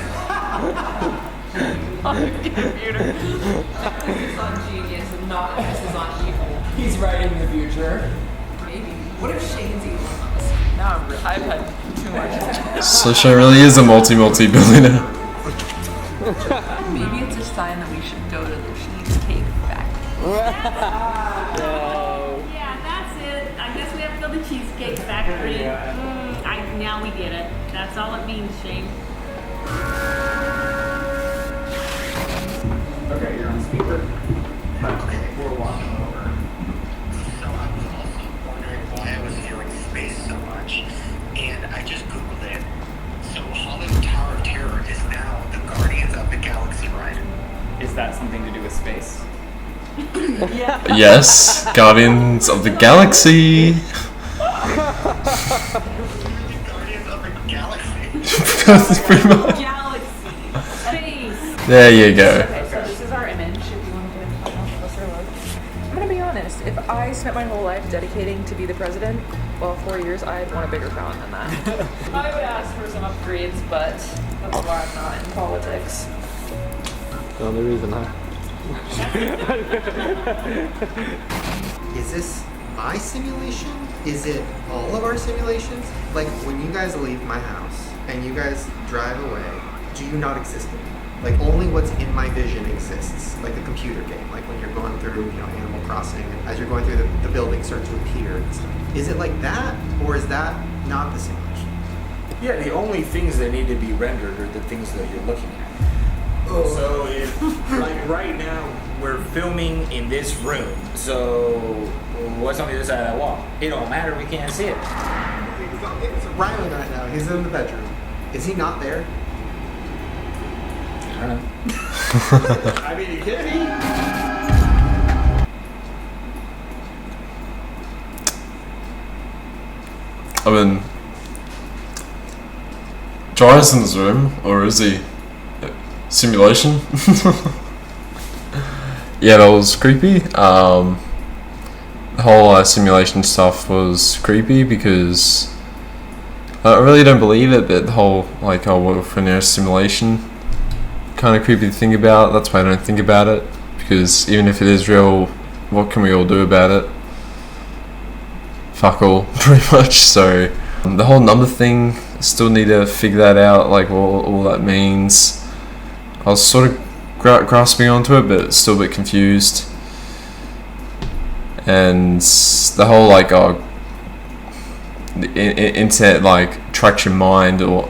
Speaker 11: on the computer. Emphasis on genius and not emphasis on evil.
Speaker 14: He's writing the future.
Speaker 11: Maybe. What if Shane's evil? Now I've had too much.
Speaker 1: So Shane really is a multi-billionaire.
Speaker 11: Maybe it's a sign that we should go to the Cheesecake Factory.
Speaker 15: Yeah, that's it. I guess we have to go to the Cheesecake Factory. Now we get it. That's all it means, Shane.
Speaker 14: Okay, you're on speaker. We're walking over.
Speaker 7: So I was also wondering why I was feeling space so much, and I just googled it. So Hollywood Tower of Terror is now the Guardians of the Galaxy ride.
Speaker 14: Is that something to do with space?
Speaker 15: Yeah.
Speaker 1: Yes, Guardians of the Galaxy.
Speaker 7: Guardians of the Galaxy.
Speaker 1: That's pretty much.
Speaker 15: Galaxy. Space.
Speaker 1: There you go.
Speaker 11: Okay, so this is our image. If you want to get a closer look. I'm gonna be honest. If I spent my whole life dedicating to be the president, well, 4 years, I'd want a bigger fountain than that. I would ask for some upgrades, but that's why I'm not in politics.
Speaker 2: The only reason, huh?
Speaker 4: Is this my simulation? Is it all of our simulations? Like when you guys leave my house and you guys drive away, do you not exist anymore? Like only what's in my vision exists, like a computer game, like when you're going through, Animal Crossing, and as you're going through the buildings start to appear and stuff. Is it like that, or is that not the simulation?
Speaker 3: Yeah, the only things that need to be rendered are the things that you're looking at. So if, like right now, we're filming in this room, so what's on the other side of that wall? It don't matter, we can't see it.
Speaker 4: It's Riley right now, he's in the bedroom. Is he not there?
Speaker 3: I don't know. I mean, it could be.
Speaker 1: I mean, Jonathan's room, or is he? Simulation? Yeah, that was creepy. The whole simulation stuff was creepy because I really don't believe it, but the whole, like, we're in a simulation, kind of creepy to think about. That's why I don't think about it, because even if it is real, what can we all do about it? Fuck all, pretty much. So the whole number thing, still need to figure that out, like what all that means. I was sort of grasping onto it, but still a bit confused. And the whole like the internet like tracks your mind, or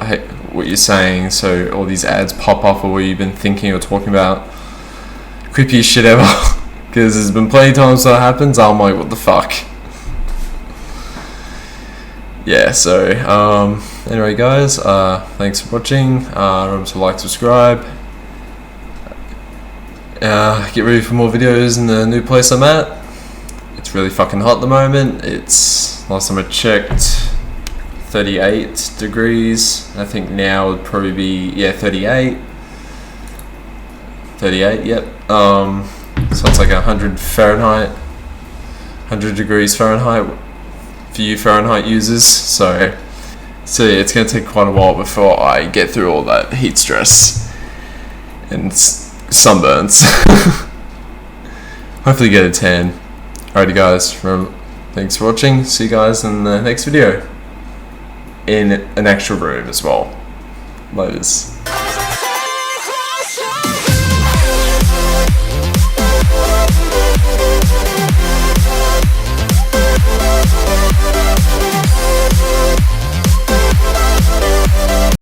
Speaker 1: what you're saying, so all these ads pop up or what you've been thinking or talking about. Creepy as shit ever. Because there's been plenty of times that happens, I'm like, what the fuck? Yeah, so, anyway guys, thanks for watching. Remember to like, subscribe. Get ready for more videos in the new place I'm at. It's really fucking hot at the moment. It's, last time I checked, 38 degrees. I think now would probably be, yeah, 38. 38, yep. So it's like 100 Fahrenheit, 100 degrees Fahrenheit for you Fahrenheit users. So yeah, it's going to take quite a while before I get through all that heat stress and sunburns. Hopefully get a tan. Alrighty guys, thanks for watching. See you guys in the next video in an extra room as well. Laters.